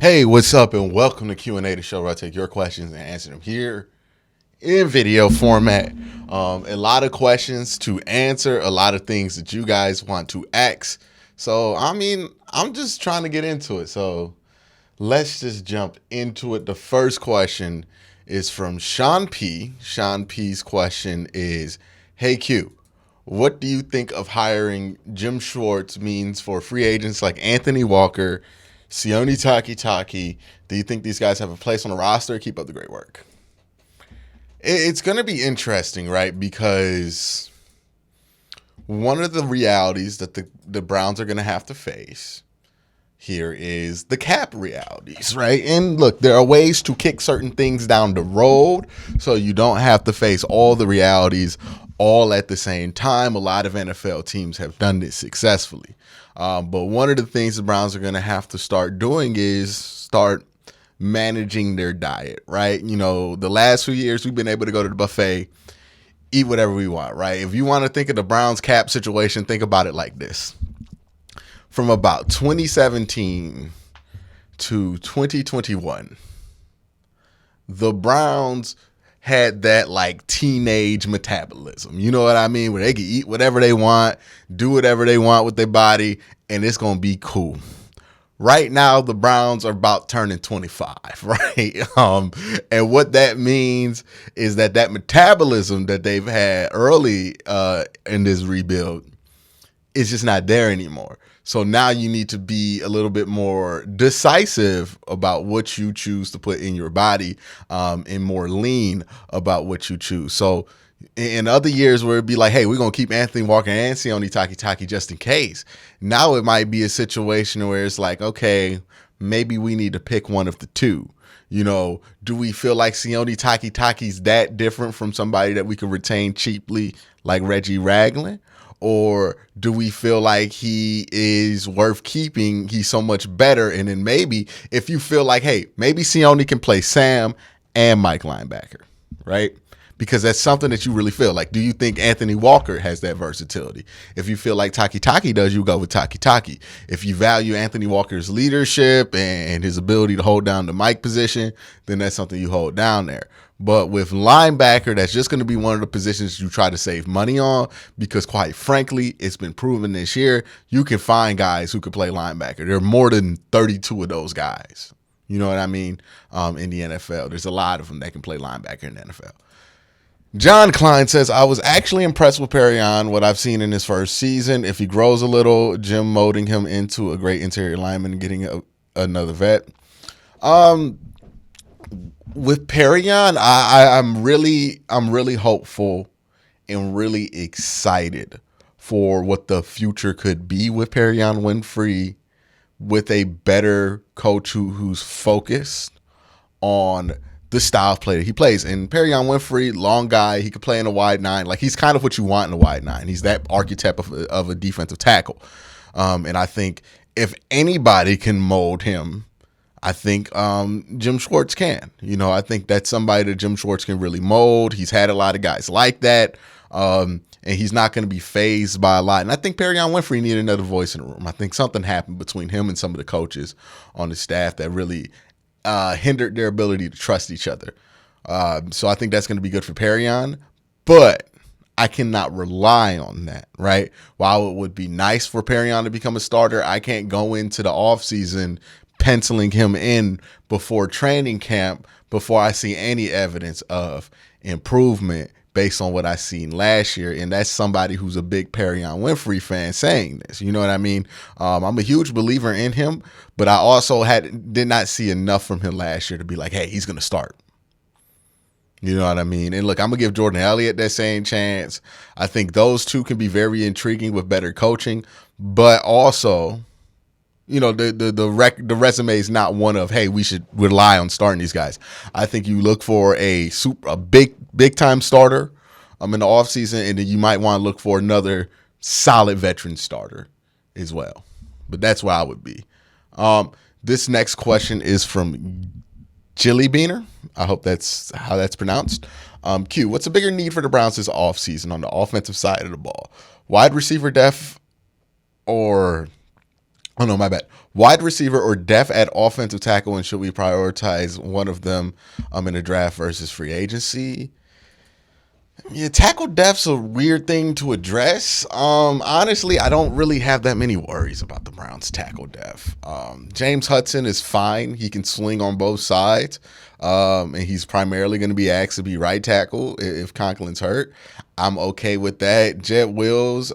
Hey, what's up, and welcome to QnA, the show where I take your questions and answer them here in video format. A lot of questions to answer, a lot of things that you guys want to ask. So, I'm just trying to get into it. So, let's just jump into it. The first question is from Sean P. Sean P.'s question is, hey Q, what do you think of hiring Jim Schwartz means for free agents like Anthony Walker, Sione Taki? Do you think these guys have a place on the roster? Keep up the great work. It's going to be interesting, right? Because one of the realities that the Browns are going to have to face here is the cap realities, right? And look, there are ways to kick certain things down the road so you don't have to face all the realities all at the same time. A lot of NFL teams have done this successfully. But one of the things the Browns are going to have to start doing is start managing their diet, right? You know, the last few years we've been able to go to the buffet, eat whatever we want, right? If you want to think of the Browns cap situation, think about it like this. From about 2017 to 2021, the Browns had that like teenage metabolism. You know what I mean? Where they can eat whatever they want, do whatever they want with their body, and it's going to be cool. Right now, the Browns are about turning 25, right? And what that means is that metabolism that they've had early in this rebuild is just not there anymore. So now you need to be a little bit more decisive about what you choose to put in your body, and more lean about what you choose. So in other years where it'd be like, hey, we're going to keep Anthony Walker and Sione Taki just in case. Now it might be a situation where it's like, okay, maybe we need to pick one of the two. You know, do we feel like Sione Taki's that different from somebody that we could retain cheaply like Reggie Ragland? Or do we feel like he is worth keeping? He's so much better. And then maybe if you feel like, hey, maybe Sione can play Sam and Mike linebacker, right? Because that's something that you really feel like. Do you think Anthony Walker has that versatility? If you feel like Taki does, you go with Taki. If you value Anthony Walker's leadership and his ability to hold down the Mike position, then that's something you hold down there. But with linebacker, that's just going to be one of the positions you try to save money on because, quite frankly, it's been proven this year you can find guys who can play linebacker. There are more than 32 of those guys. You know what I mean? In the NFL, there's a lot of them that can play linebacker in the NFL. John Klein says, I was actually impressed with Perrion, what I've seen in his first season. If he grows a little, Jim molding him into a great interior lineman and getting another vet. With Perrion, I'm really hopeful and really excited for what the future could be with Perrion Winfrey, with a better coach who's focused on the style of play that he plays. And Perrion Winfrey, long guy, he could play in a wide nine. Like, he's kind of what you want in a wide nine. He's that archetype of a defensive tackle. And I think if anybody can mold him, I think Jim Schwartz can. You know, I think that's somebody that Jim Schwartz can really mold. He's had a lot of guys like that. And he's not going to be fazed by a lot. And I think Perrion Winfrey needed another voice in the room. I think something happened between him and some of the coaches on the staff that really hindered their ability to trust each other. So I think that's going to be good for Perrion. But I cannot rely on that, right? While it would be nice for Perrion to become a starter, I can't go into the offseason penciling him in before training camp before I see any evidence of improvement based on what I seen last year. And that's somebody who's a big Perrion Winfrey fan saying this. You know what I mean? I'm a huge believer in him, but I also did not see enough from him last year to be like, hey, he's going to start. You know what I mean? And look, I'm going to give Jordan Elliott that same chance. I think those two can be very intriguing with better coaching, but also, you know, the resume is not one of, hey, we should rely on starting these guys. I think you look for a big time starter in the offseason, and then you might want to look for another solid veteran starter as well. But that's where I would be. This next question is from Jilly Beaner. I hope that's how that's pronounced. Q, what's a bigger need for the Browns this offseason on the offensive side of the ball? Wide receiver depth or Oh no, my bad. Wide receiver or depth at offensive tackle, and should we prioritize one of them in the draft versus free agency? Yeah, tackle depth's a weird thing to address. Honestly, I don't really have that many worries about the Browns' tackle depth. James Hudson is fine; he can swing on both sides, and he's primarily going to be asked to be right tackle if Conklin's hurt. I'm okay with that. Jet Wills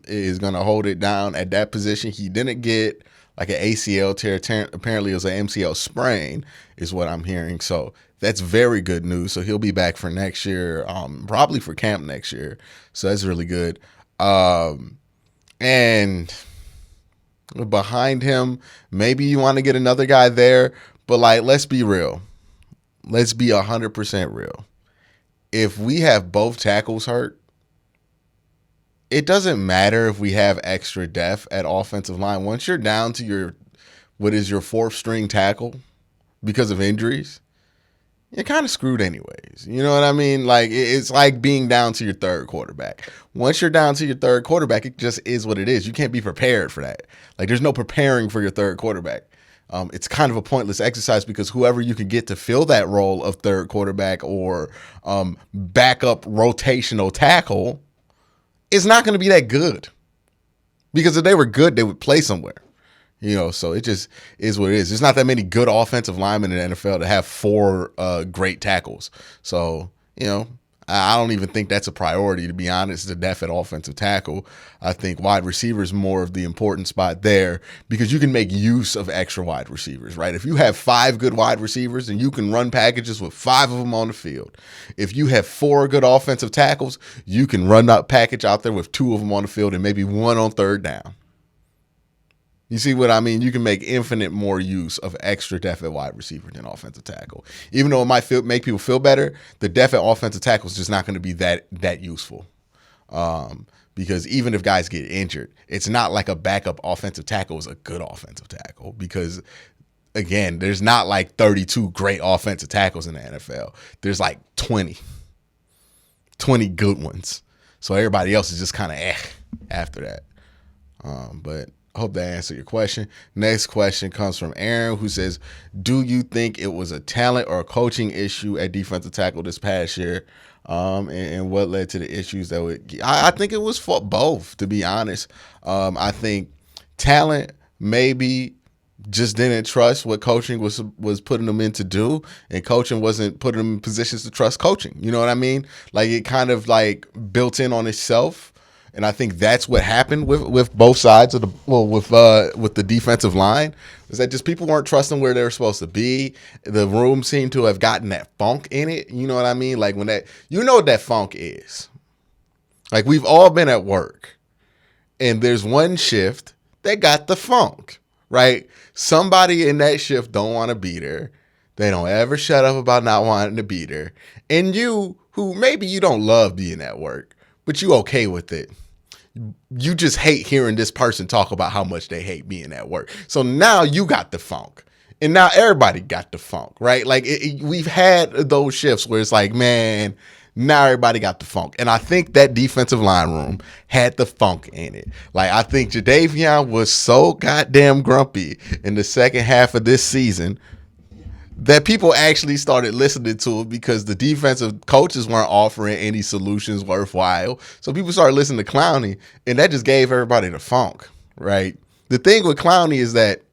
is going to hold it down at that position. He didn't get like an ACL tear. Apparently, it was an MCL sprain, is what I'm hearing. So that's very good news. So he'll be back for next year, probably for camp next year. So that's really good. And behind him, maybe you want to get another guy there. But like, let's be real. Let's be 100% real. If we have both tackles hurt, it doesn't matter if we have extra depth at offensive line. Once you're down to what is your fourth string tackle because of injuries, you're kind of screwed anyways. You know what I mean? Like, it's like being down to your third quarterback. Once you're down to your third quarterback, it just is what it is. You can't be prepared for that. Like, there's no preparing for your third quarterback. It's kind of a pointless exercise because whoever you can get to fill that role of third quarterback or backup rotational tackle is not going to be that good. Because if they were good, they would play somewhere. You know, so it just is what it is. There's not that many good offensive linemen in the NFL to have four great tackles. So, you know, I don't even think that's a priority, to be honest, the depth at offensive tackle. I think wide receiver is more of the important spot there because you can make use of extra wide receivers, right? If you have 5 good wide receivers, then you can run packages with 5 of them on the field. If you have 4 good offensive tackles, you can run that package out there with 2 of them on the field and maybe 1 on third down. You see what I mean? You can make infinite more use of extra depth at wide receiver than offensive tackle. Even though it might make people feel better, the depth at offensive tackle is just not going to be that useful. Because even if guys get injured, it's not like a backup offensive tackle is a good offensive tackle. Because, again, there's not like 32 great offensive tackles in the NFL. There's like 20 good ones. So everybody else is just kind of after that. But I hope that answered your question. Next question comes from Aaron, who says, do you think it was a talent or a coaching issue at defensive tackle this past year? And what led to the issues that would... I think it was for both, to be honest. I think talent maybe just didn't trust what coaching was putting them in to do, and coaching wasn't putting them in positions to trust coaching. You know what I mean? Like, it kind of like built in on itself. And I think that's what happened with both sides of with the defensive line, is that just people weren't trusting where they were supposed to be. The room seemed to have gotten that funk in it. You know what I mean? Like, when that, you know what that funk is. Like, we've all been at work and there's one shift that got the funk, right? Somebody in that shift don't want to be there. They don't ever shut up about not wanting to be there. And you, who maybe you don't love being at work, but you okay with it. You just hate hearing this person talk about how much they hate being at work. So now you got the funk. And now everybody got the funk, right? Like, we've had those shifts where it's like, man, now everybody got the funk. And I think that defensive line room had the funk in it. Like, I think Jadeveon was so goddamn grumpy in the second half of this season that people actually started listening to it because the defensive coaches weren't offering any solutions worthwhile. So people started listening to Clowney, and that just gave everybody the funk, right? The thing with Clowney is that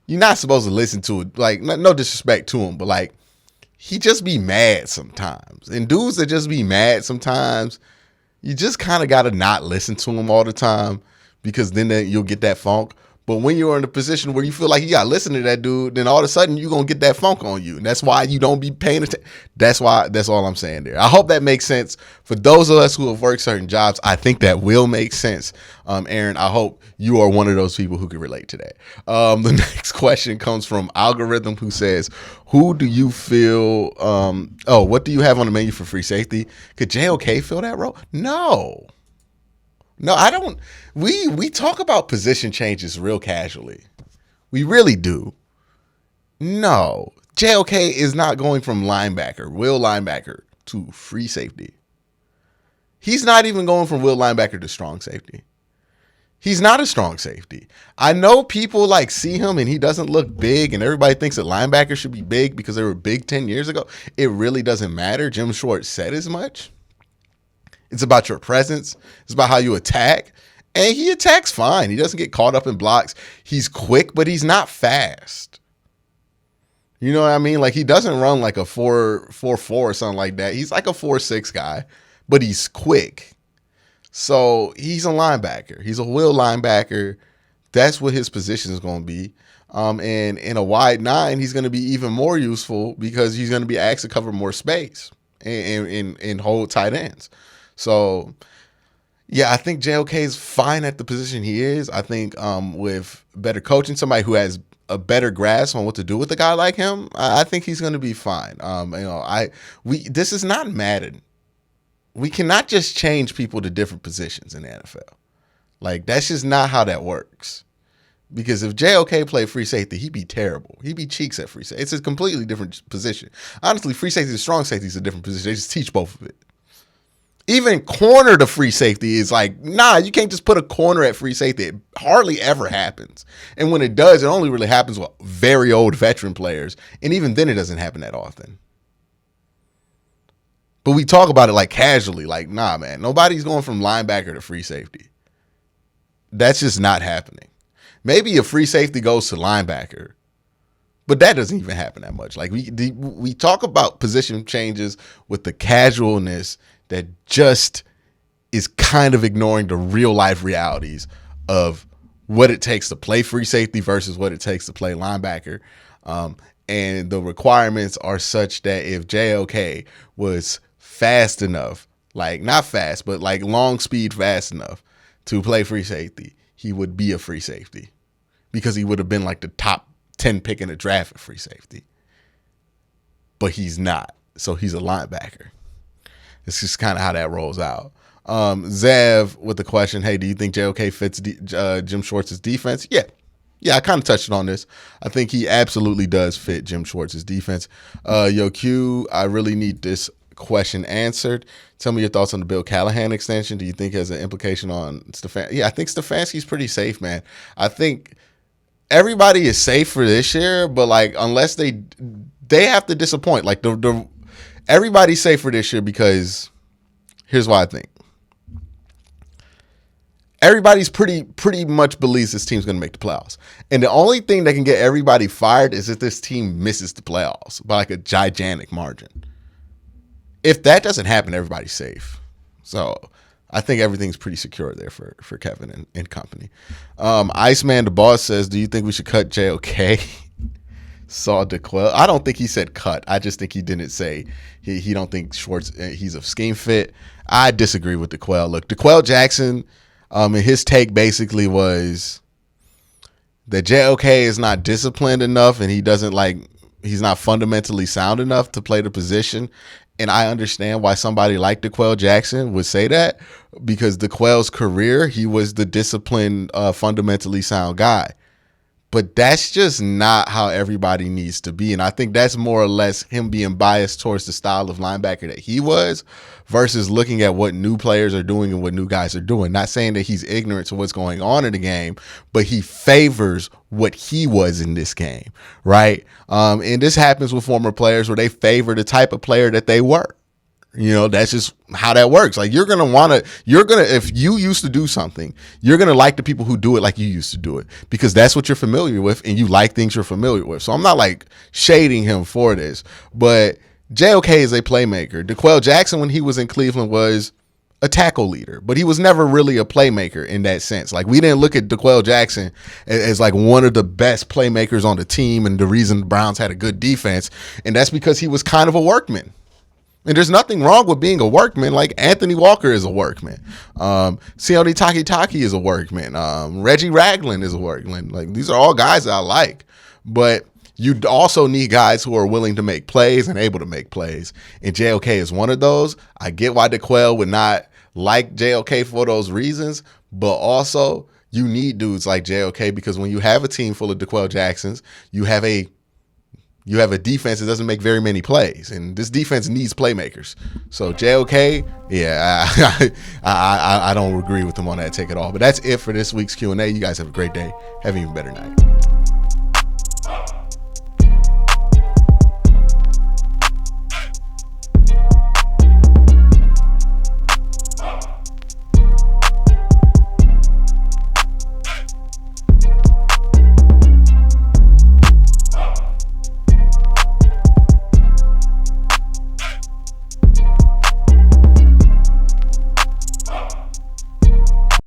you're not supposed to listen to it. Like, no disrespect to him, but like, he just be mad sometimes. And dudes that just be mad sometimes, you just kind of got to not listen to him all the time, because then you'll get that funk. But when you're in a position where you feel like you got to listen to that dude, then all of a sudden you're going to get that funk on you. And that's why you don't be paying attention. That's all I'm saying there. I hope that makes sense. For those of us who have worked certain jobs, I think that will make sense. Aaron, I hope you are one of those people who can relate to that. The next question comes from Algorithm, who says, who do you feel, what do you have on the menu for free safety? Could JOK fill that role? No, I don't. We talk about position changes real casually. We really do. No, JOK is not going from will linebacker to free safety. He's not even going from will linebacker to strong safety. He's not a strong safety. I know people like see him and he doesn't look big, and everybody thinks that linebackers should be big because they were big 10 years ago. It really doesn't matter. Jim Schwartz said as much. It's about your presence. It's about how you attack. And he attacks fine. He doesn't get caught up in blocks. He's quick, but he's not fast. You know what I mean? Like, he doesn't run like a 4.44 or something like that. He's like a 4.6 guy, but he's quick. So he's a linebacker. He's a will linebacker. That's what his position is going to be. And in a wide nine, he's going to be even more useful because he's going to be asked to cover more space and hold tight ends. So, yeah, I think JOK is fine at the position he is. I think with better coaching, somebody who has a better grasp on what to do with a guy like him, I think he's going to be fine. This is not Madden. We cannot just change people to different positions in the NFL. Like, that's just not how that works. Because if JOK played free safety, he'd be terrible. He'd be cheeks at free safety. It's a completely different position. Honestly, free safety and strong safety is a different position. They just teach both of it. Even corner to free safety is like, nah, you can't just put a corner at free safety. It hardly ever happens. And when it does, it only really happens with very old veteran players. And even then, it doesn't happen that often. But we talk about it like casually, like, nah, man, nobody's going from linebacker to free safety. That's just not happening. Maybe a free safety goes to linebacker, but that doesn't even happen that much. Like, we talk about position changes with the casualness that just is kind of ignoring the real life realities of what it takes to play free safety versus what it takes to play linebacker. And the requirements are such that if JOK was fast enough, like not fast, but like long speed fast enough to play free safety, he would be a free safety because he would have been like the top 10 pick in the draft at free safety. But he's not. So he's a linebacker. It's just kind of how that rolls out. Zev with the question, hey, do you think JOK fits Jim Schwartz's defense? Yeah, I kind of touched on this. I think he absolutely does fit Jim Schwartz's defense. Yo, Q, I really need this question answered. Tell me your thoughts on the Bill Callahan extension. Do you think it has an implication on Stefanski? Yeah, I think Stefanski's pretty safe, man. I think everybody is safe for this year, but like unless they have to disappoint. Like everybody's safe for this year because here's why I think. Everybody's pretty much believes this team's going to make the playoffs. And the only thing that can get everybody fired is if this team misses the playoffs by like a gigantic margin. If that doesn't happen, everybody's safe. So I think everything's pretty secure there for Kevin and company. Iceman, the boss, says, do you think we should cut JOK? Saw DeQuell. I don't think he said cut. I just think he didn't say he don't think Schwartz, he's a scheme fit. I disagree with DeQuell. Look, DeQuell Jackson, and his take basically was that JOK is not disciplined enough and he's not fundamentally sound enough to play the position. And I understand why somebody like DeQuell Jackson would say that because DeQuell's career, he was the disciplined, fundamentally sound guy. But that's just not how everybody needs to be. And I think that's more or less him being biased towards the style of linebacker that he was versus looking at what new players are doing and what new guys are doing. Not saying that he's ignorant to what's going on in the game, but he favors what he was in this game, right? And this happens with former players where they favor the type of player that they were. You know, that's just how that works. Like if you used to do something, you're going to like the people who do it like you used to do it because that's what you're familiar with and you like things you're familiar with. So I'm not like shading him for this, but JOK is a playmaker. DeQuell Jackson, when he was in Cleveland, was a tackle leader, but he was never really a playmaker in that sense. Like we didn't look at DeQuell Jackson as like one of the best playmakers on the team and the reason the Browns had a good defense. And that's because he was kind of a workman. And there's nothing wrong with being a workman. Like Anthony Walker is a workman. Sione Takitaki is a workman. Reggie Ragland is a workman. Like these are all guys that I like. But you also need guys who are willing to make plays and able to make plays. And JOK is one of those. I get why DeQuell would not like JOK for those reasons. But also you need dudes like JOK because when you have a team full of DeQuell Jacksons, you have a you have a defense that doesn't make very many plays, and this defense needs playmakers. So JOK, yeah, I don't agree with them on that take at all. But that's it for this week's Q&A. You guys have a great day. Have an even better night.